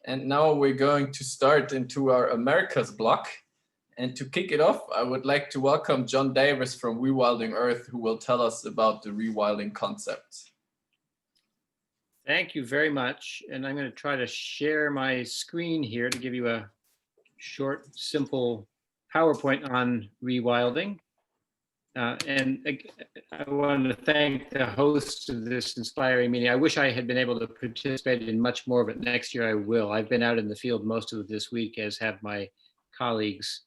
And now we're going to start into our Americas block. And to kick it off, I would like to welcome John Davis from Rewilding Earth, who will tell us about the rewilding concept. Thank you very much. And I'm going to try to share my screen here to give you a short, simple PowerPoint on rewilding. And I want to thank the host of this inspiring meeting. I wish I had been able to participate in much more, but next year I will. I've been out in the field most of this week, as have my colleagues.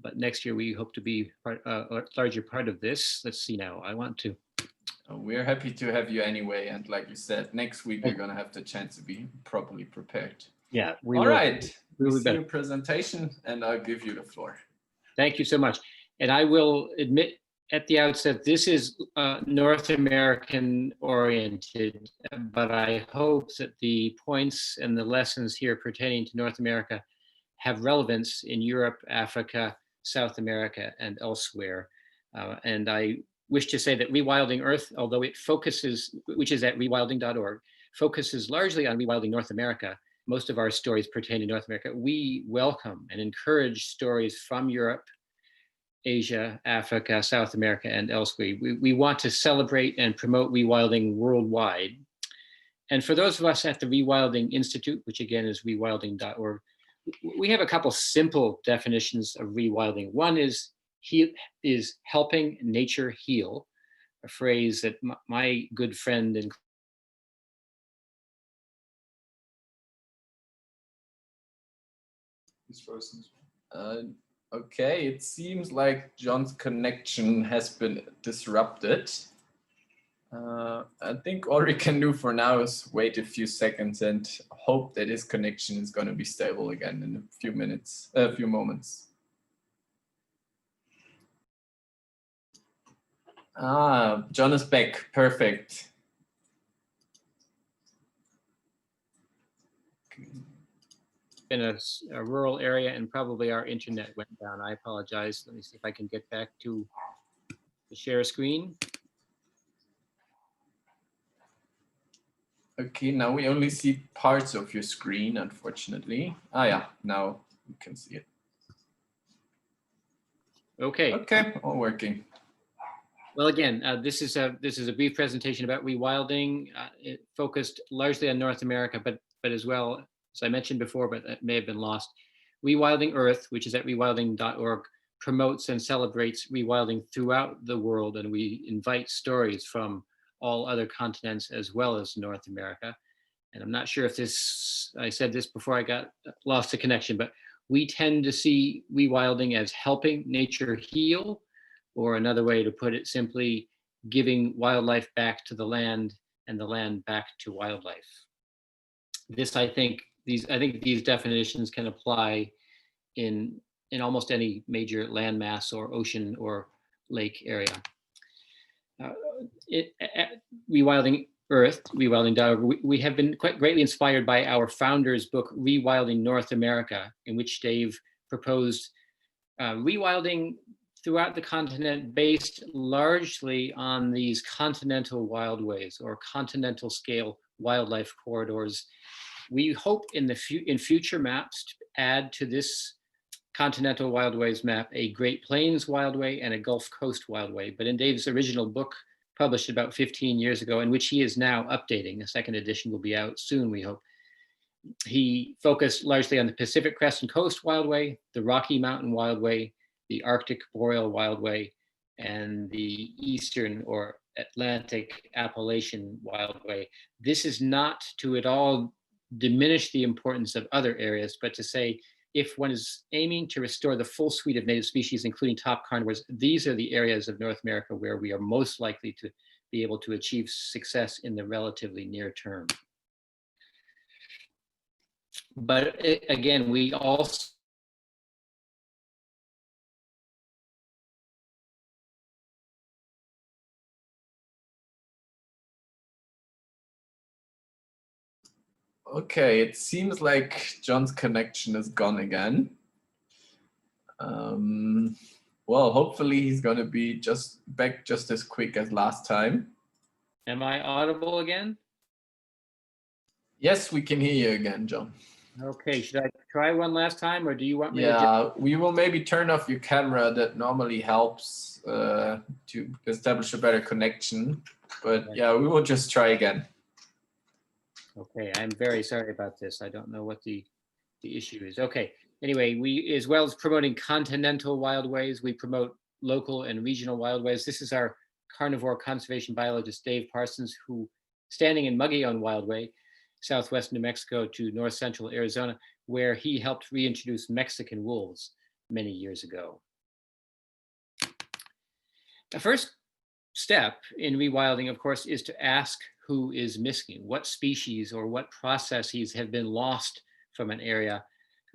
But next year we hope to be a larger part of this. Let's see now. I want to. We're happy to have you anyway. And like you said, next week we're going to have the chance to be properly prepared. Yeah. All right. We will see your presentation and I'll give you the floor. Thank you so much. And I will admit at the outset, this is North American oriented, but I hope that the points and the lessons here pertaining to North America have relevance in Europe, Africa, South America, and elsewhere. And I wish to say that Rewilding Earth, although it focuses, which is at rewilding.org, focuses largely on rewilding North America. Most of our stories pertain to North America. We welcome and encourage stories from Europe, Asia, Africa, South America, and elsewhere. We want to celebrate and promote rewilding worldwide. And for those of us at the Rewilding Institute, which again is rewilding.org, we have a couple simple definitions of rewilding. One is helping nature heal, a phrase that my good friend and okay, it seems like John's connection has been disrupted. I think all we can do for now is wait a few seconds and hope that his connection is going to be stable again in a few moments. John is back. Perfect. In a rural area and probably our internet went down. I apologize. Let me see if I can get back to the share screen. Okay, now we only see parts of your screen, unfortunately. Yeah, now you can see it. Okay. Okay, all working. Well, again, this is a brief presentation about rewilding. It focused largely on North America, but as well, as I mentioned before, but that may have been lost. Rewilding Earth, which is at rewilding.org, promotes and celebrates rewilding throughout the world, and we invite stories from all other continents as well as North America. And I'm not sure if I said this before I got lost the connection, but we tend to see rewilding as helping nature heal, or another way to put it simply, giving wildlife back to the land and the land back to wildlife. I think these definitions can apply in almost any major landmass or ocean or lake area. Rewilding Earth, rewilding.org, we have been quite greatly inspired by our founder's book, Rewilding North America, in which Dave proposed rewilding throughout the continent based largely on these continental wildways or continental scale wildlife corridors. We hope in future maps to add to this continental wildways map a Great Plains wildway and a Gulf Coast wildway. But in Dave's original book, published about 15 years ago, in which he is now updating, a second edition will be out soon, we hope, he focused largely on the Pacific Crest and Coast Wildway, the Rocky Mountain Wildway, the Arctic Boreal Wildway, and the Eastern or Atlantic Appalachian Wildway. This is not to at all diminish the importance of other areas, but to say, if one is aiming to restore the full suite of native species, including top carnivores, these are the areas of North America where we are most likely to be able to achieve success in the relatively near term. But again, we also Okay, it seems like John's connection is gone again. Well, hopefully he's going to be back just as quick as last time. Am I audible again? Yes, we can hear you again, John. Okay, should I try one last time, or do you want me to just... Yeah, we will maybe turn off your camera. That normally helps to establish a better connection. But yeah, we will just try again. Okay, I'm very sorry about this. I don't know what the issue is. Okay, anyway, we, as well as promoting continental wildways, we promote local and regional wildways. This is our carnivore conservation biologist, Dave Parsons, who, standing in Mogollon Wildway, southwest New Mexico to north central Arizona, where he helped reintroduce Mexican wolves many years ago. The first step in rewilding, of course, is to ask who is missing, what species or what processes have been lost from an area.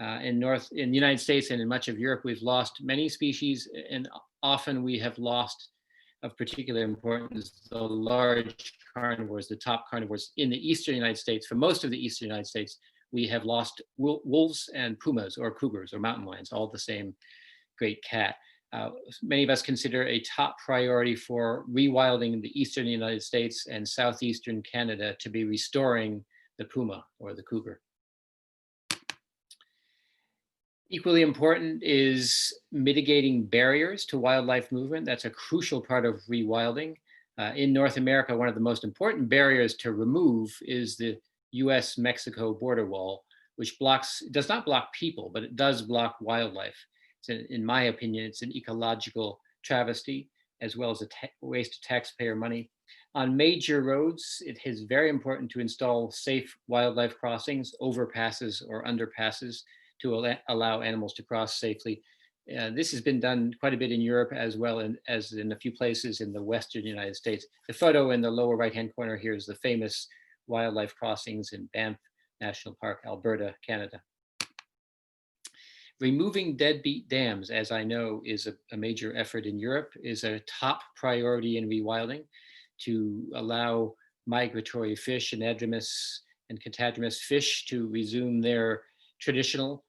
In the United States and in much of Europe, we've lost many species, and often we have lost, of particular importance, the large carnivores, the top carnivores in the eastern United States. For most of the eastern United States, we have lost wolves and pumas or cougars or mountain lions, all the same great cat. Many of us consider a top priority for rewilding the eastern United States and southeastern Canada to be restoring the puma or the cougar. Equally important is mitigating barriers to wildlife movement. That's a crucial part of rewilding. In North America, one of the most important barriers to remove is the US-Mexico border wall, which does not block people, but it does block wildlife. In my opinion, it's an ecological travesty, as well as a waste of taxpayer money. On major roads, it is very important to install safe wildlife crossings, overpasses or underpasses, to allow animals to cross safely. This has been done quite a bit in Europe, as well as in a few places in the Western United States. The photo in the lower right-hand corner here is the famous wildlife crossings in Banff National Park, Alberta, Canada. Removing deadbeat dams, as I know is a major effort in Europe, is a top priority in rewilding to allow migratory fish, anadromous and catadromous fish, to resume their traditional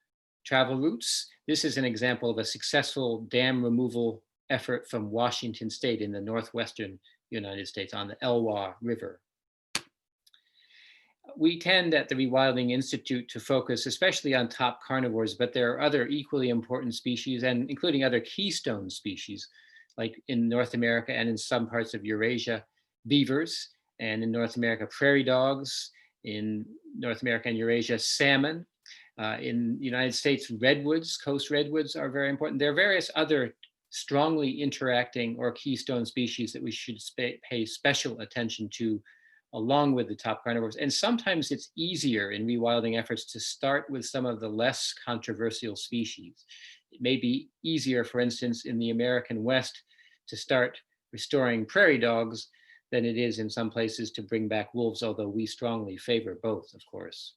travel routes. This is an example of a successful dam removal effort from Washington State in the northwestern United States on the Elwha River. We tend at the Rewilding Institute to focus especially on top carnivores, but there are other equally important species, and including other keystone species, like in North America and in some parts of Eurasia, beavers, and in North America, prairie dogs, in North America and Eurasia, salmon. In the United States, redwoods, coast redwoods are very important. There are various other strongly interacting or keystone species that we should pay special attention to, along with the top carnivores. And sometimes it's easier in rewilding efforts to start with some of the less controversial species. It may be easier, for instance, in the American West to start restoring prairie dogs than it is in some places to bring back wolves, although we strongly favor both, of course.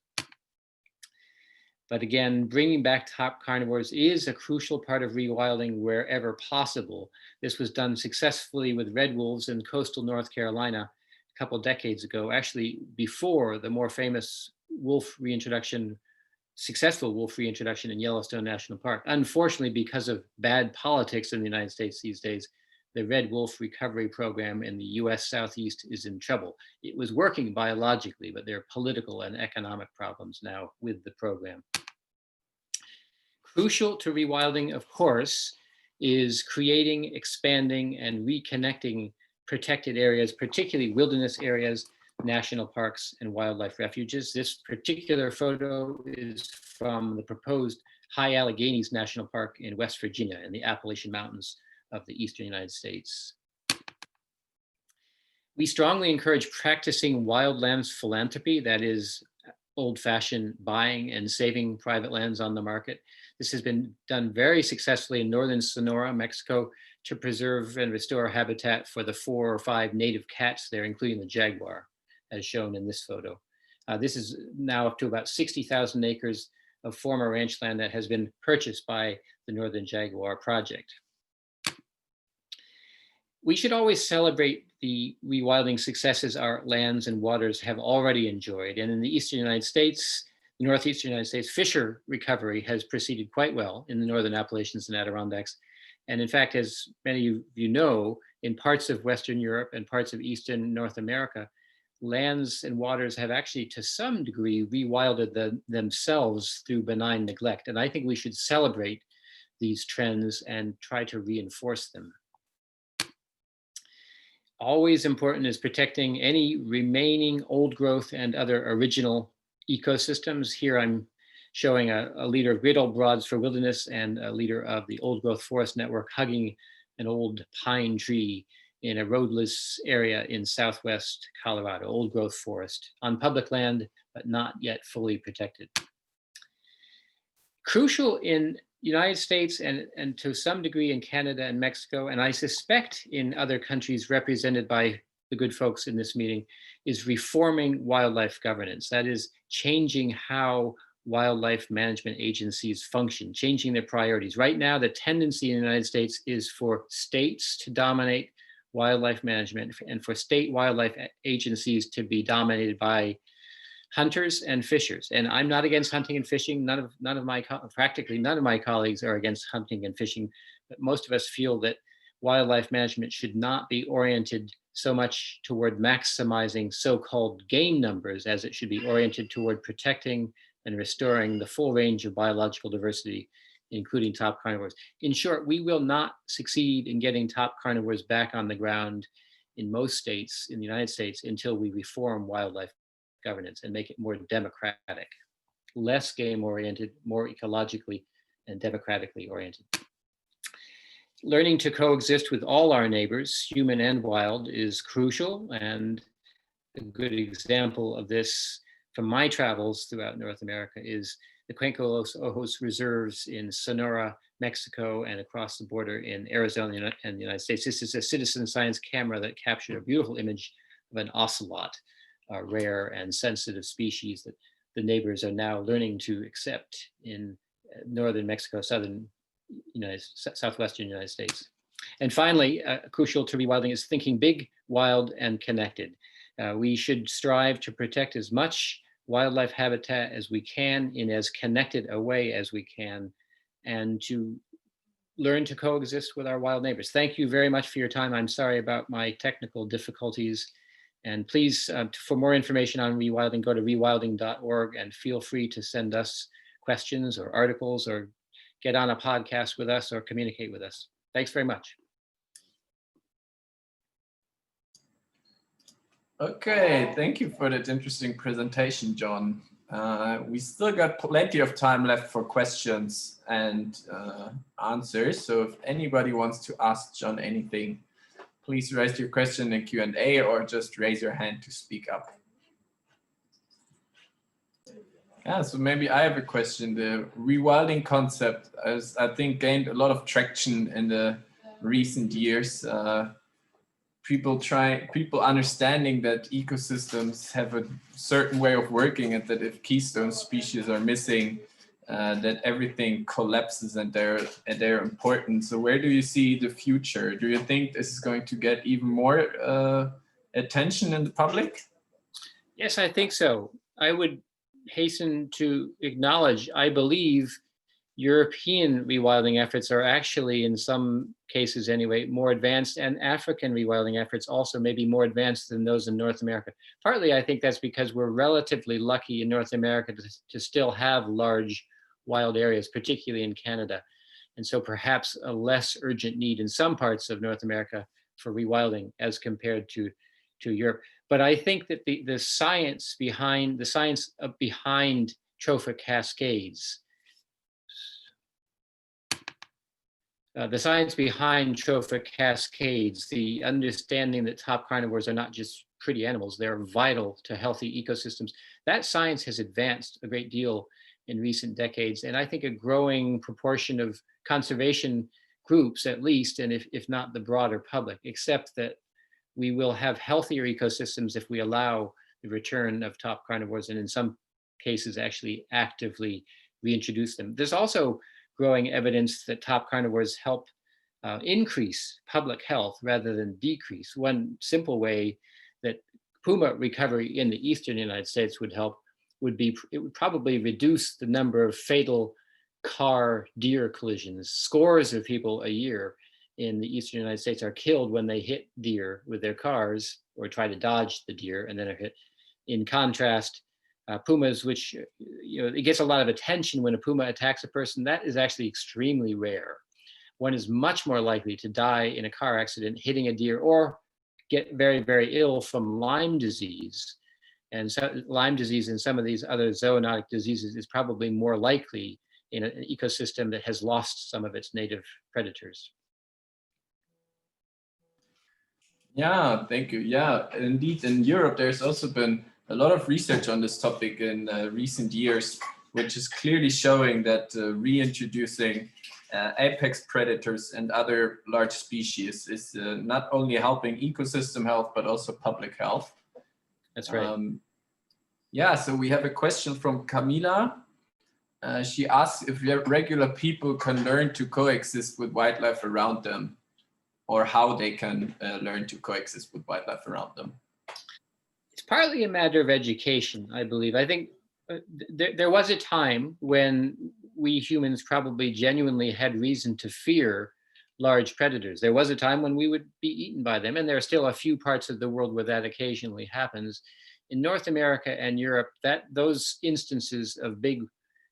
But again, bringing back top carnivores is a crucial part of rewilding wherever possible. This was done successfully with red wolves in coastal North Carolina a couple decades ago, actually before the more famous wolf reintroduction, successful wolf reintroduction in Yellowstone National Park. Unfortunately, because of bad politics in the United States these days, the red wolf recovery program in the US Southeast is in trouble. It was working biologically, but there are political and economic problems now with the program. Crucial to rewilding, of course, is creating, expanding, and reconnecting protected areas, particularly wilderness areas, national parks, and wildlife refuges. This particular photo is from the proposed High Alleghenies National Park in West Virginia in the Appalachian Mountains of the eastern United States. We strongly encourage practicing wildlands philanthropy, that is, old-fashioned buying and saving private lands on the market. This has been done very successfully in northern Sonora, Mexico, to preserve and restore habitat for the 4 or 5 native cats there, including the jaguar, as shown in this photo. This is now up to about 60,000 acres of former ranch land that has been purchased by the Northern Jaguar Project. We should always celebrate the rewilding successes our lands and waters have already enjoyed. And in the eastern United States, the northeastern United States, fisher recovery has proceeded quite well in the northern Appalachians and Adirondacks. And in fact, as many of you know, in parts of Western Europe and parts of Eastern North America, lands and waters have actually, to some degree, rewilded themselves through benign neglect. And I think we should celebrate these trends and try to reinforce them. Always important is protecting any remaining old growth and other original ecosystems. Here I'm showing a leader of Great Old Broads for Wilderness and a leader of the Old Growth Forest Network hugging an old pine tree in a roadless area in southwest Colorado, old growth forest on public land, but not yet fully protected. Crucial in United States and to some degree in Canada and Mexico, and I suspect in other countries represented by the good folks in this meeting, is reforming wildlife governance. That is changing how wildlife management agencies function, changing their priorities. Right now, the tendency in the United States is for states to dominate wildlife management and for state wildlife agencies to be dominated by hunters and fishers. And I'm not against hunting and fishing. Practically none of my colleagues are against hunting and fishing, but most of us feel that wildlife management should not be oriented so much toward maximizing so-called game numbers as it should be oriented toward protecting and restoring the full range of biological diversity, including top carnivores. In short, we will not succeed in getting top carnivores back on the ground in most states in the United States until we reform wildlife governance and make it more democratic, less game oriented, more ecologically and democratically oriented. Learning to coexist with all our neighbors, human and wild, is crucial, and a good example of this from my travels throughout North America is the Cuenca de los Ojos reserves in Sonora, Mexico, and across the border in Arizona and the United States. This is a citizen science camera that captured a beautiful image of an ocelot, a rare and sensitive species that the neighbors are now learning to accept in northern Mexico, southwestern United States. And finally, crucial to rewilding is thinking big, wild, and connected. We should strive to protect as much wildlife habitat as we can in as connected a way as we can, and to learn to coexist with our wild neighbors. Thank you very much for your time. I'm sorry about my technical difficulties. And please, for more information on rewilding, go to rewilding.org and feel free to send us questions or articles or get on a podcast with us or communicate with us. Thanks very much. Okay, thank you for that interesting presentation, John. We still got plenty of time left for questions and answers. So if anybody wants to ask John anything, please raise your question in Q&A or just raise your hand to speak up. Yeah, so maybe I have a question. The rewilding concept has, I think, gained a lot of traction in the recent years. People understanding that ecosystems have a certain way of working, and that if keystone species are missing, that everything collapses and they're important. So where do you see the future? Do you think this is going to get even more attention in the public? Yes, I think so. I would hasten to acknowledge, I believe European rewilding efforts are actually, in some cases anyway, more advanced, and African rewilding efforts also may be more advanced than those in North America. Partly, I think that's because we're relatively lucky in North America to still have large wild areas, particularly in Canada. And so perhaps a less urgent need in some parts of North America for rewilding as compared to Europe. But I think that the science behind trophic cascades, the understanding that top carnivores are not just pretty animals, they're vital to healthy ecosystems, that science has advanced a great deal in recent decades. And I think a growing proportion of conservation groups, at least, and if not the broader public, accept that we will have healthier ecosystems if we allow the return of top carnivores, and in some cases actually actively reintroduce them. There's also growing evidence that top carnivores help increase public health rather than decrease. One simple way that puma recovery in the eastern United States would help it would probably reduce the number of fatal car-deer collisions. Scores of people a year in the eastern United States are killed when they hit deer with their cars or try to dodge the deer and then are hit. In contrast, pumas, which, it gets a lot of attention when a puma attacks a person, that is actually extremely rare. One is much more likely to die in a car accident hitting a deer or get very, very ill from Lyme disease. And so Lyme disease and some of these other zoonotic diseases is probably more likely in an ecosystem that has lost some of its native predators. Yeah, thank you. Yeah, indeed, in Europe, there's also been a lot of research on this topic in recent years, which is clearly showing that reintroducing apex predators and other large species is not only helping ecosystem health, but also public health. That's right. Yeah, so we have a question from Camila. She asks if regular people can learn to coexist with wildlife around them, or how they can learn to coexist with wildlife around them. It's partly a matter of education, I believe. I think there was a time when we humans probably genuinely had reason to fear large predators. There was a time when we would be eaten by them, and there are still a few parts of the world where that occasionally happens. In North America and Europe, those instances of big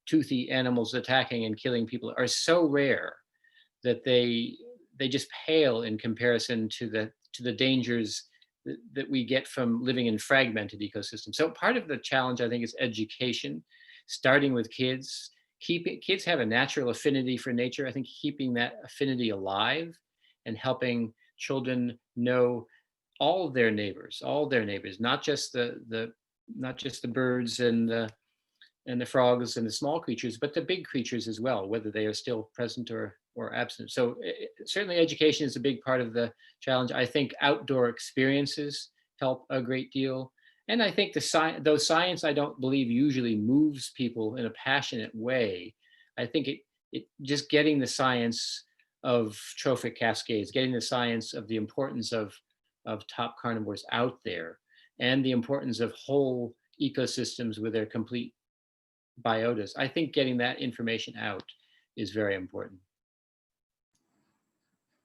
toothy animals attacking and killing people are so rare that they just pale in comparison to the dangers that we get from living in fragmented ecosystems. So part of the challenge, I think, is education, starting with kids. Kids have a natural affinity for nature. I think keeping that affinity alive and helping children know all their neighbors, not just the birds and the frogs and the small creatures, but the big creatures as well, whether they are still present or absent. So certainly education is a big part of the challenge. I think outdoor experiences help a great deal. And I think though science, I don't believe usually moves people in a passionate way. I think it just getting the science of trophic cascades, getting the science of the importance of top carnivores out there, and the importance of whole ecosystems with their complete biotas. I think getting that information out is very important.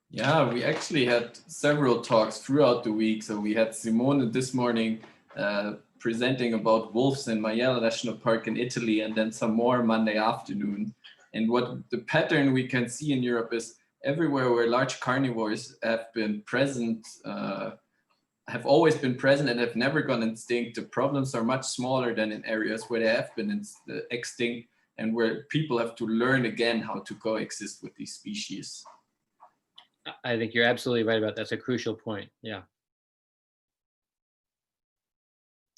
Yeah, we actually had several talks throughout the week. So we had Simone this morning presenting about wolves in Maiella National Park in Italy, and then some more Monday afternoon. And what the pattern we can see in Europe is everywhere where large carnivores have been present, have always been present and have never gone extinct. The problems are much smaller than in areas where they have been extinct and where people have to learn again how to coexist with these species. I think you're absolutely right about that. That's a crucial point. Yeah.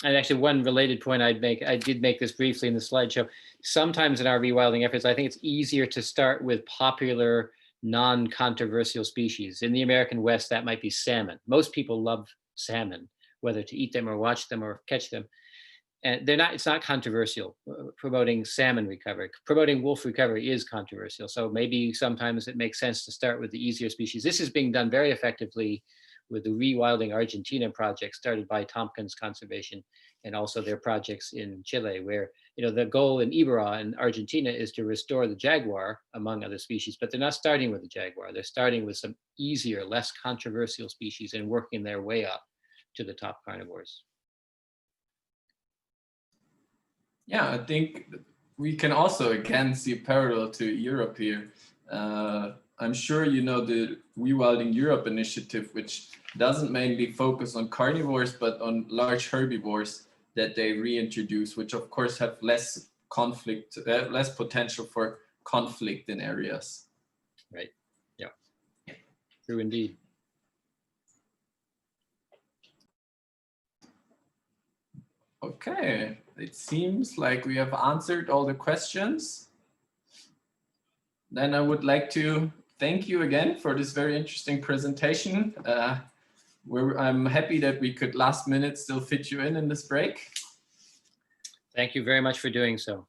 And actually, one related point I did make this briefly in the slideshow. Sometimes in our rewilding efforts, I think it's easier to start with popular, non-controversial species. In the American West, that might be salmon. Most people love salmon, whether to eat them or watch them or catch them. And it's not controversial. Promoting salmon recovery, promoting wolf recovery is controversial. So maybe sometimes it makes sense to start with the easier species. This is being done very effectively with the Rewilding Argentina project started by Tompkins Conservation, and also their projects in Chile, where the goal in Ibarra in Argentina is to restore the jaguar, among other species, but they're not starting with the jaguar. They're starting with some easier, less controversial species and working their way up to the top carnivores. Yeah, I think we can also again see a parallel to Europe here. I'm sure you know the Rewilding Europe initiative, which doesn't mainly focus on carnivores, but on large herbivores that they reintroduce, which of course have less conflict, less potential for conflict in areas. Right. Yeah. True indeed. Okay, it seems like we have answered all the questions. Then I would like to thank you again for this very interesting presentation. I'm happy that we could last minute still fit you in this break. Thank you very much for doing so.